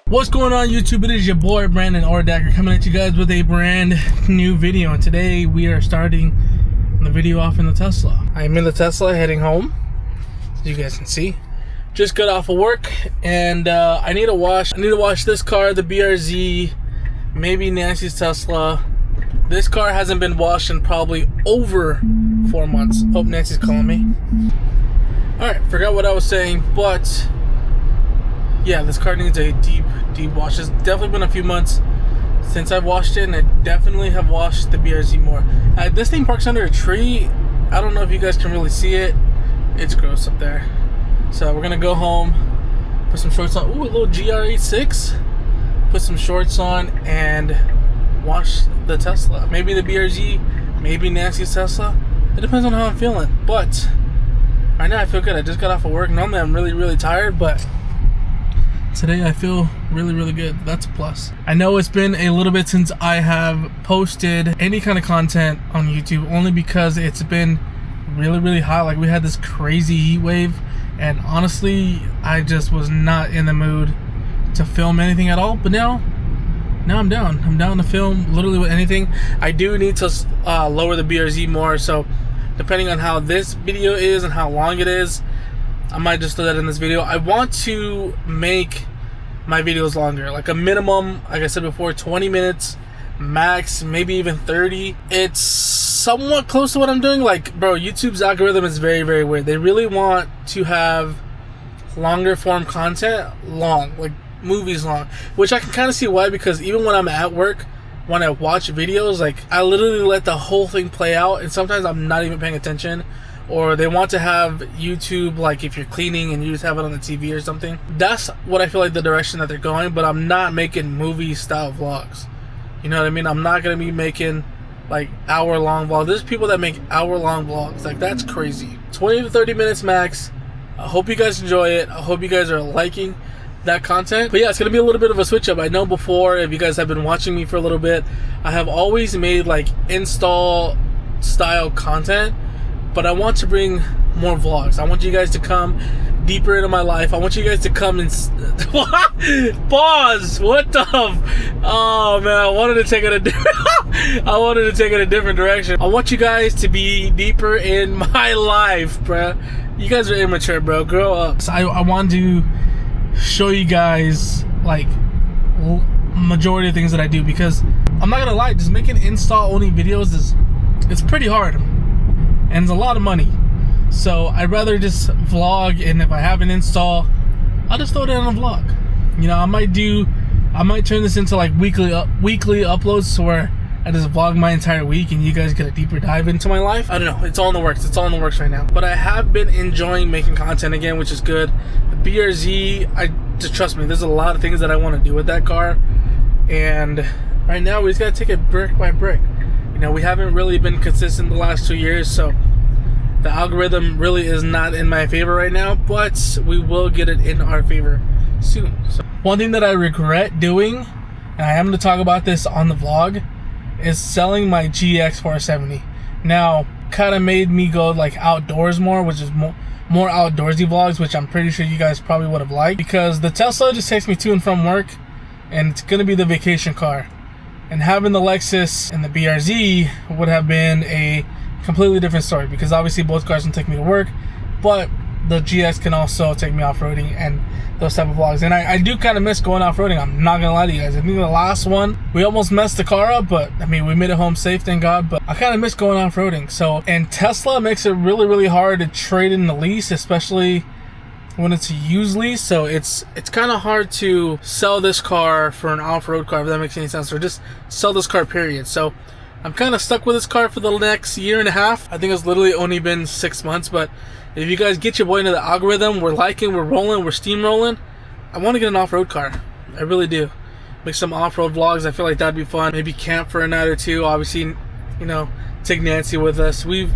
What's going on YouTube? It is your boy Brandon Ordagger coming at you guys with a brand new video, and today we are starting the video off in the Tesla. I'm in the Tesla heading home, as you guys can see. Just got off of work, and I need to wash this car, the BRZ, maybe Nancy's Tesla. This car hasn't been washed in probably over 4 months. Oh, Nancy's calling me. Alright, forgot what I was saying, but yeah, this car needs a deep wash. It's definitely been a few months since I've washed it, and I definitely have washed the BRZ more. This thing parks under a tree. I don't know if you guys can really see it. It's gross up there. So we're gonna go home, put some shorts on. Ooh, a little GR86. Put some shorts on and wash the Tesla. Maybe the BRZ, maybe Nancy's Tesla. It depends on how I'm feeling. But right now I feel good. I just got off of work. Normally I'm really tired, but today I feel really good. That's a plus. I know it's been a little bit since I have posted any kind of content on YouTube, only because it's been really hot. Like, we had this crazy heat wave, and honestly I just was not in the mood to film anything at all. But now I'm down to film literally with anything. I do need to lower the BRZ more, so depending on how this video is and how long it is, I might just do that in this video. I want to make my videos longer, like a minimum, like I said before, 20 minutes max, maybe even 30. It's somewhat close to what I'm doing. Like, bro, YouTube's algorithm is very weird. They really want to have longer form content, like movies long, which I can kind of see why, because even when I'm at work, when I watch videos, like, I literally let the whole thing play out, and sometimes I'm not even paying attention. Or they want to have YouTube, like if you're cleaning and you just have it on the TV or something. That's what I feel like the direction that they're going, but I'm not making movie style vlogs. You know what I mean? I'm not going to be making like hour-long vlogs. There's people that make hour-long vlogs. Like, that's crazy. 20 to 30 minutes max. I hope you guys enjoy it. I hope you guys are liking that content. But yeah, it's going to be a little bit of a switch up. I know before, if you guys have been watching me for a little bit, I have always made like install style content. But I want to bring more vlogs. I want you guys to come deeper into my life. I want you guys to come and pause. What the? Oh man, I wanted to take it a different direction. I want you guys to be deeper in my life, bro. You guys are immature, bro. Grow up. So I want to show you guys like majority of things that I do, because I'm not gonna lie, just making install only videos it's pretty hard. And it's a lot of money, so I'd rather just vlog, and if I have an install, I'll just throw it in a vlog. You know, I might turn this into like weekly uploads, to where I just vlog my entire week and you guys get a deeper dive into my life. I don't know, it's all in the works right now. But I have been enjoying making content again, which is good. The BRZ, just trust me, there's a lot of things that I want to do with that car, and right now we just gotta take it brick by brick. You know, we haven't really been consistent the last 2 years, so the algorithm really is not in my favor right now, but we will get it in our favor soon. So one thing that I regret doing, and I am going to talk about this on the vlog, is selling my GX470. Now, kind of made me go like outdoors more, which is more outdoorsy vlogs, which I'm pretty sure you guys probably would have liked, because the Tesla just takes me to and from work, and it's going to be the vacation car. And having the Lexus and the BRZ would have been a completely different story, because obviously both cars can take me to work, but the GX can also take me off-roading and those type of vlogs. And I do kind of miss going off-roading. I'm not gonna lie to you guys. I think the last one, we almost messed the car up, but I mean, we made it home safe, thank God. But I kind of miss going off-roading. So, and Tesla makes it really hard to trade in the lease, especially when it's a used lease. So it's kind of hard to sell this car for an off-road car, if that makes any sense, or just sell this car, period. So I'm kind of stuck with this car for the next year and a half. I think it's literally only been 6 months, but if you guys get your boy into the algorithm, we're liking, we're rolling, we're steamrolling, I want to get an off-road car. I really do. Make some off-road vlogs. I feel like that'd be fun. Maybe camp for a night or two. Obviously, you know, take Nancy with us. We've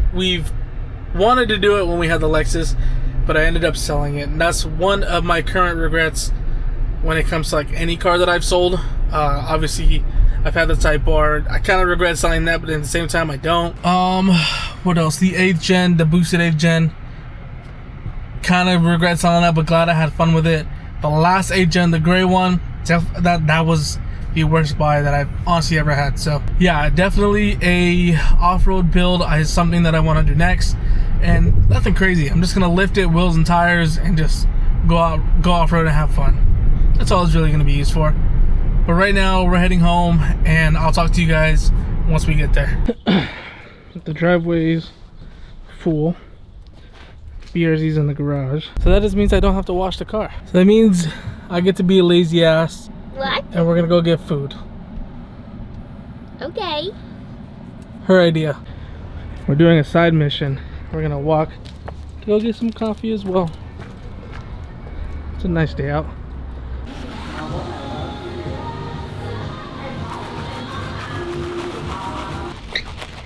wanted to do it when we had the Lexus, but I ended up selling it, and that's one of my current regrets when it comes to like any car that I've sold. Obviously I've had the Type R. I kind of regret selling that, but at the same time I don't. What else? The 8th gen, the boosted 8th gen. Kind of regret selling that, but glad I had fun with it. The last 8th gen, the gray one, that was the worst buy that I've honestly ever had. So yeah, definitely a off-road build is something that I want to do next, and nothing crazy. I'm just gonna lift it, wheels and tires, and just go off-road and have fun. That's all it's really gonna be used for. But right now we're heading home, and I'll talk to you guys once we get there. The driveway's full. BRZ's in the garage, so that just means I don't have to wash the car. So that means I get to be a lazy ass. What? And we're gonna go get food. Okay. Her idea. We're doing a side mission. We're gonna walk, go get some coffee as well. It's a nice day out.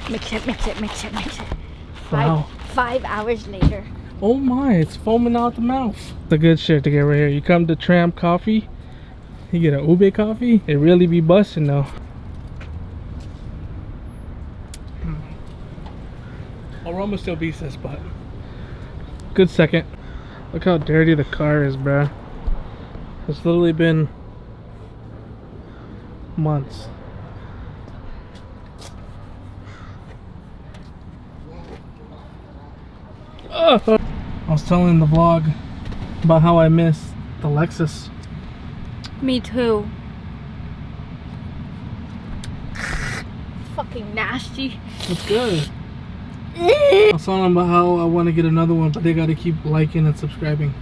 Mix it. Wow. 5 hours later. Oh my, it's foaming out the mouth. The good shit to get right here. You come to Tramp Coffee, you get a ube coffee, it really be busting though. Aroma still beats this, but good second. Look how dirty the car is, bruh. It's literally been months. I was telling the vlog about how I miss the Lexus. Me too. Fucking nasty. It's good. I was telling them about how I want to get another one, but they got to keep liking and subscribing.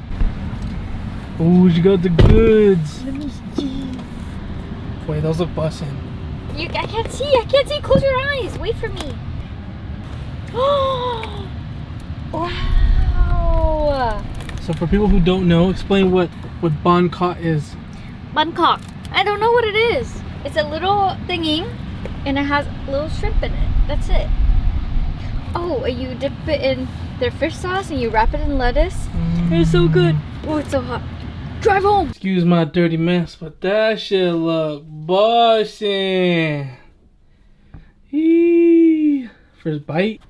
Oh, you got the goods. Let me see. Wait, those look bussin'. I can't see. Close your eyes. Wait for me. Oh, wow. So for people who don't know, explain what Bangkok is. Bangkok. I don't know what it is. It's a little thingy, and it has a little shrimp in it. That's it. Oh, and you dip it in their fish sauce and you wrap it in lettuce. It's so good. Oh, it's so hot. Drive home. Excuse my dirty mess, but that shit look bussin'. Eee. First bite.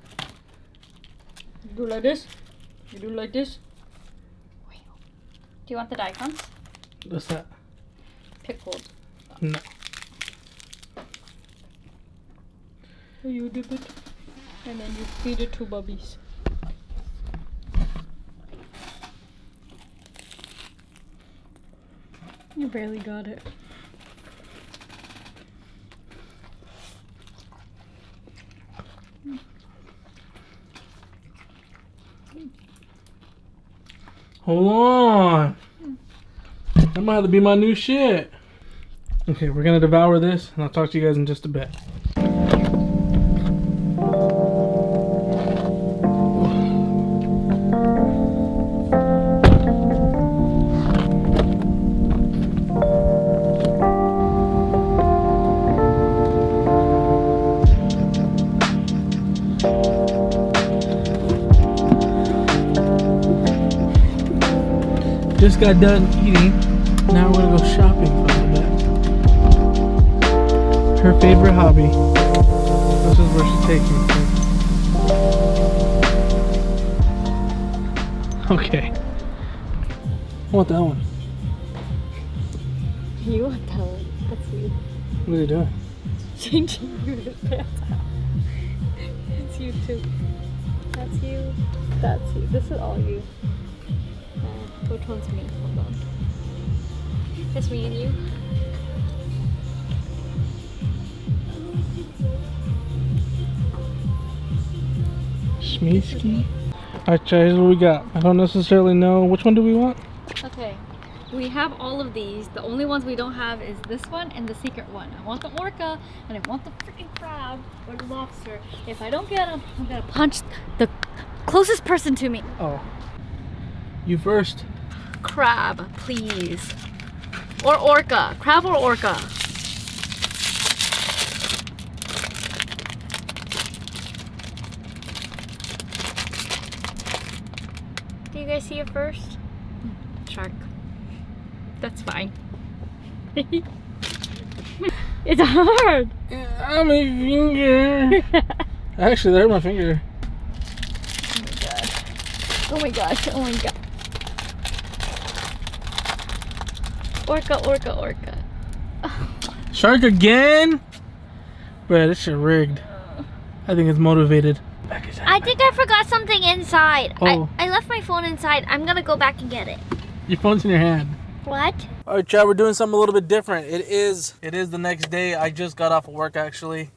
You do like this. You do like this. Do you want the daikons? What's that? Pickled. No. You dip it, and then you feed it to bubbies. You barely got it. Hold on. That might have to be my new shit. Okay, we're gonna devour this, and I'll talk to you guys in just a bit. Just got done eating. Now we're gonna go shopping for a little bit. Her favorite hobby. This is where she takes me. Okay. I want that one. You want that one? That's you. What are you doing? Changing your pants out. It's you too. That's you. That's you. This is all you. Which one's me? Hold on. It's me and you. Schmeeski. Alright, guys, what we got? I don't necessarily know. Which one do we want? Okay. We have all of these. The only ones we don't have is this one and the secret one. I want the orca and I want the freaking crab or the lobster. If I don't get them, I'm gonna punch the closest person to me. Oh. You first. Crab, please. Or orca. Crab or orca. Do you guys see it first? Shark. That's fine. It's hard. Yeah, my finger. Actually, that hurt my finger. Oh my gosh. Oh my god. Orca, orca, orca. Shark again? Bro, this shit rigged. I think it's motivated. I think I forgot something inside. Oh. I left my phone inside. I'm gonna go back and get it. Your phone's in your hand. What? All right, Chad, we're doing something a little bit different. It is the next day. I just got off of work, actually.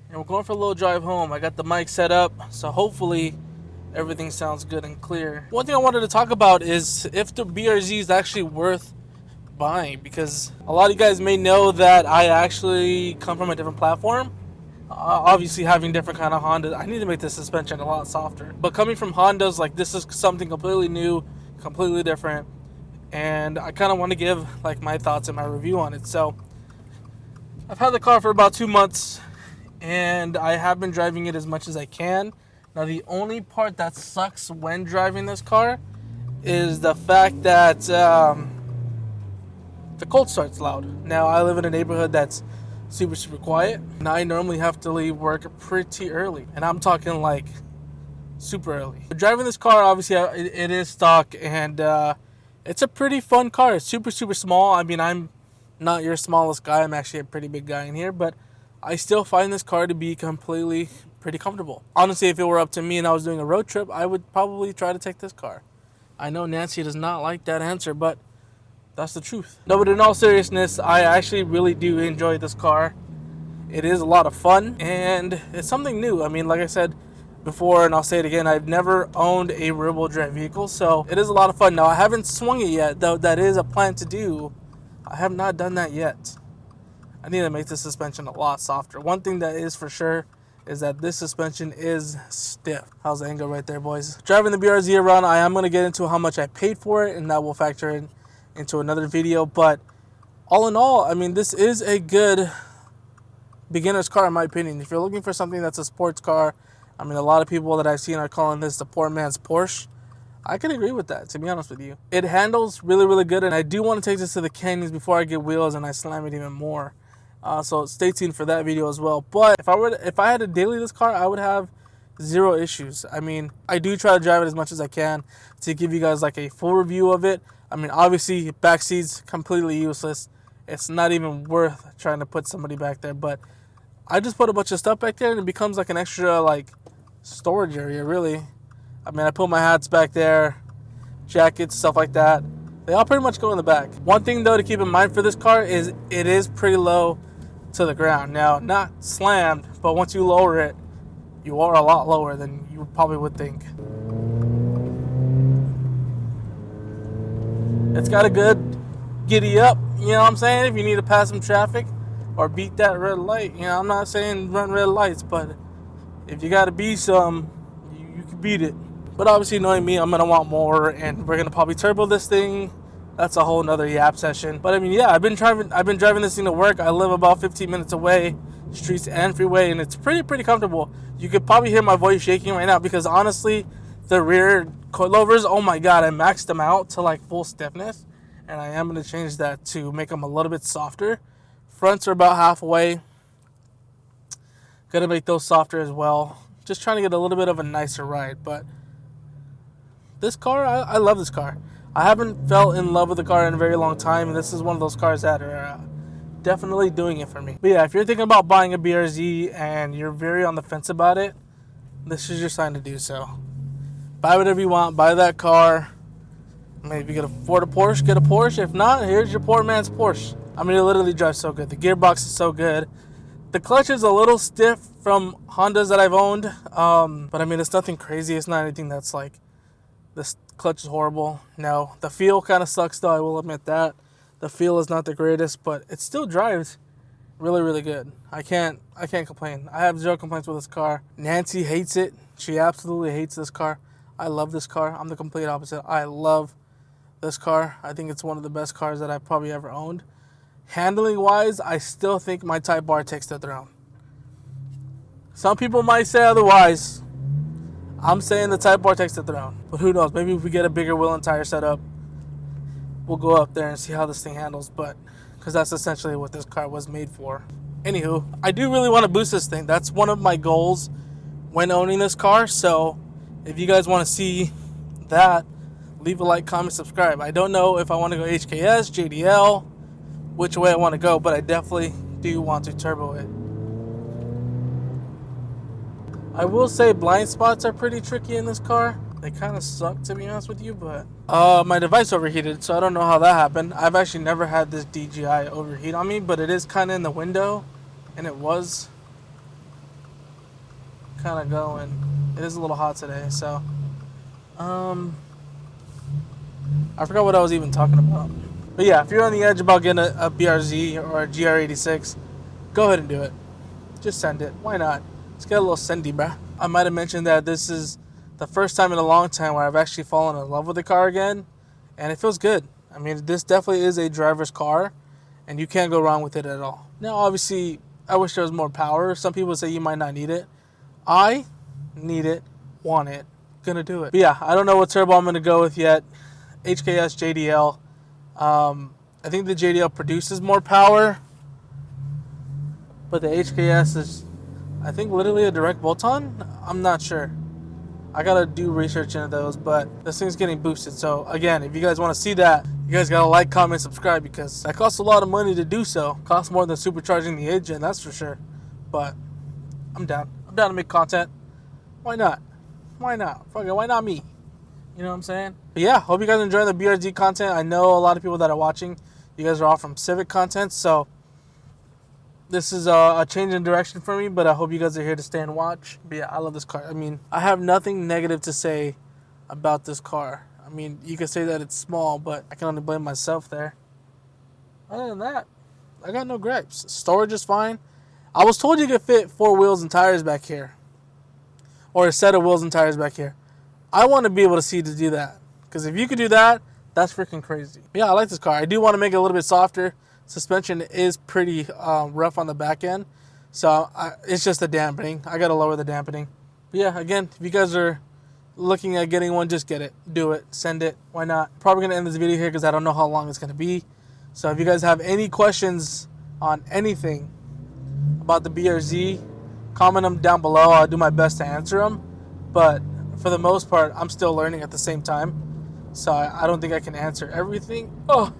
And we're going for a little drive home. I got the mic set up, so hopefully everything sounds good and clear. One thing I wanted to talk about is if the BRZ is actually worth buying, because a lot of you guys may know that I actually come from a different platform. Obviously having different kind of Hondas, I need to make the suspension a lot softer. But coming from Hondas, like, this is something completely new, completely different, and I kind of want to give like my thoughts and my review on it. So I've had the car for about 2 months, and I have been driving it as much as I can. Now the only part that sucks when driving this car is the fact that the cold start's loud. Now I live in a neighborhood that's super quiet, and I normally have to leave work pretty early, and I'm talking like super early. Driving this car, obviously it is stock, and it's a pretty fun car. It's super small. I mean, I'm not your smallest guy. I'm actually a pretty big guy in here, but I still find this car to be pretty comfortable. Honestly, if it were up to me and I was doing a road trip, I would probably try to take this car. I know Nancy does not like that answer, but that's the truth. No, but in all seriousness, I actually really do enjoy this car. It is a lot of fun, and it's something new. I mean, like I said before, and I'll say it again, I've never owned a rear-wheel drive vehicle, so it is a lot of fun. Now, I haven't swung it yet, though that is a plan to do. I have not done that yet. I need to make the suspension a lot softer. One thing that is for sure is that this suspension is stiff. How's the angle right there, boys? Driving the BRZ around, I am going to get into how much I paid for it, and that will factor into another video. But all in all, I mean, this is a good beginner's car in my opinion. If you're looking for something that's a sports car, I mean, a lot of people that I've seen are calling this the poor man's Porsche. I can agree with that, to be honest with you. It handles really good, and I do want to take this to the canyons before I get wheels and I slam it even more. So stay tuned for that video as well. But if I had to daily this car, I would have zero issues. I mean, I do try to drive it as much as I can to give you guys like a full review of it. I mean, obviously back seats completely useless. It's not even worth trying to put somebody back there, but I just put a bunch of stuff back there and it becomes like an extra like storage area, really. I mean, I put my hats back there, jackets, stuff like that. They all pretty much go in the back. One thing though to keep in mind for this car is it is pretty low to the ground. Now, not slammed, but once you lower it, you are a lot lower than you probably would think. It's got a good giddy up, you know what I'm saying? If you need to pass some traffic or beat that red light, you know, I'm not saying run red lights, but if you got to beat some, you can beat it. But obviously, knowing me, I'm going to want more, and we're going to probably turbo this thing. That's a whole nother yap session. But I mean, yeah, I've been driving this thing to work. I live about 15 minutes away, streets and freeway, and it's pretty comfortable. You could probably hear my voice shaking right now because honestly, the rear coilovers, oh my god, I maxed them out to like full stiffness, and I am going to change that to make them a little bit softer. Fronts are about halfway. Gonna make those softer as well. Just trying to get a little bit of a nicer ride. But this car, I love this car. I haven't fell in love with the car in a very long time, and this is one of those cars that are definitely doing it for me. But yeah, if you're thinking about buying a BRZ and you're very on the fence about it, this is your sign to do so. Buy whatever you want, buy that car. Maybe you can afford a Porsche, get a Porsche. If not, here's your poor man's Porsche. I mean, it literally drives so good. The gearbox is so good. The clutch is a little stiff from Hondas that I've owned, but I mean, it's nothing crazy. It's not anything that's like, this clutch is horrible. No, the feel kind of sucks though, I will admit that. The feel is not the greatest, but it still drives really good. I can't complain. I have zero complaints with this car. Nancy hates it. She absolutely hates this car. I love this car. I'm the complete opposite. I love this car. I think it's one of the best cars that I've probably ever owned. Handling wise, I still think my Type R takes the throne. Some people might say otherwise. I'm saying the Type R takes the throne. But who knows? Maybe if we get a bigger wheel and tire setup, we'll go up there and see how this thing handles. But because that's essentially what this car was made for. Anywho, I do really want to boost this thing. That's one of my goals when owning this car. So if you guys want to see that, leave a like, comment, subscribe. I don't know if I want to go HKS, JDL, which way I want to go, but I definitely do want to turbo it. I will say blind spots are pretty tricky in this car. They kind of suck, to be honest with you, but my device overheated, so I don't know how that happened. I've actually never had this DJI overheat on me, but it is kind of in the window, and it was kind of going. It is a little hot today, so I forgot what I was even talking about. But yeah, if you're on the edge about getting a BRZ or a GR86, go ahead and do it. Just send it. Why not? Let's get a little sendy, bruh. I might have mentioned that this is the first time in a long time where I've actually fallen in love with the car again, and it feels good. I mean, this definitely is a driver's car, and you can't go wrong with it at all. Now, obviously, I wish there was more power. Some people say you might not need it. I need it, want it, gonna do it. But yeah, I don't know what turbo I'm gonna go with yet. HKS JDL. I think the JDL produces more power, but the HKS is, I think, literally a direct bolt-on. I'm not sure. I gotta do research into those, but this thing's getting boosted. So again, if you guys want to see that, you guys gotta like, comment, subscribe, because that costs a lot of money to do so. Costs more than supercharging the engine, that's for sure. But I'm down. I'm down to make content. Why not? Why not? Fuck it, why not me? You know what I'm saying? But yeah, hope you guys enjoy the BRZ content. I know a lot of people that are watching, you guys are all from Civic content, so this is a change in direction for me, but I hope you guys are here to stay and watch. But yeah, I love this car. I mean, I have nothing negative to say about this car. I mean, you could say that it's small, but I can only blame myself there. Other than that, I got no gripes. Storage is fine. I was told you could fit 4 wheels and tires back here, or a set of wheels and tires back here. I want to be able to see to do that, because if you could do that, that's freaking crazy. But yeah, I like this car. I do want to make it a little bit softer. Suspension is pretty rough on the back end, so it's just the dampening. I gotta lower the dampening. But yeah, again, if you guys are looking at getting one, just get it, do it, send it. Why not? Probably gonna end this video here because I don't know how long it's gonna be. So if you guys have any questions on anything about the BRZ, comment them down below. I'll do my best to answer them. But for the most part, I'm still learning at the same time, so I don't think I can answer everything. But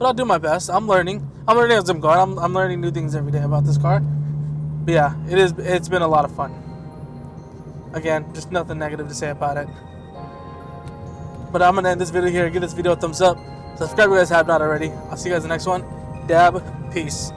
I'll do my best. I'm learning. I'm learning as I'm going. I'm learning new things every day about this car. But yeah, it's been a lot of fun. Again, just nothing negative to say about it. But I'm going to end this video here. Give this video a thumbs up. Subscribe if you guys have not already. I'll see you guys in the next one. Dab. Peace.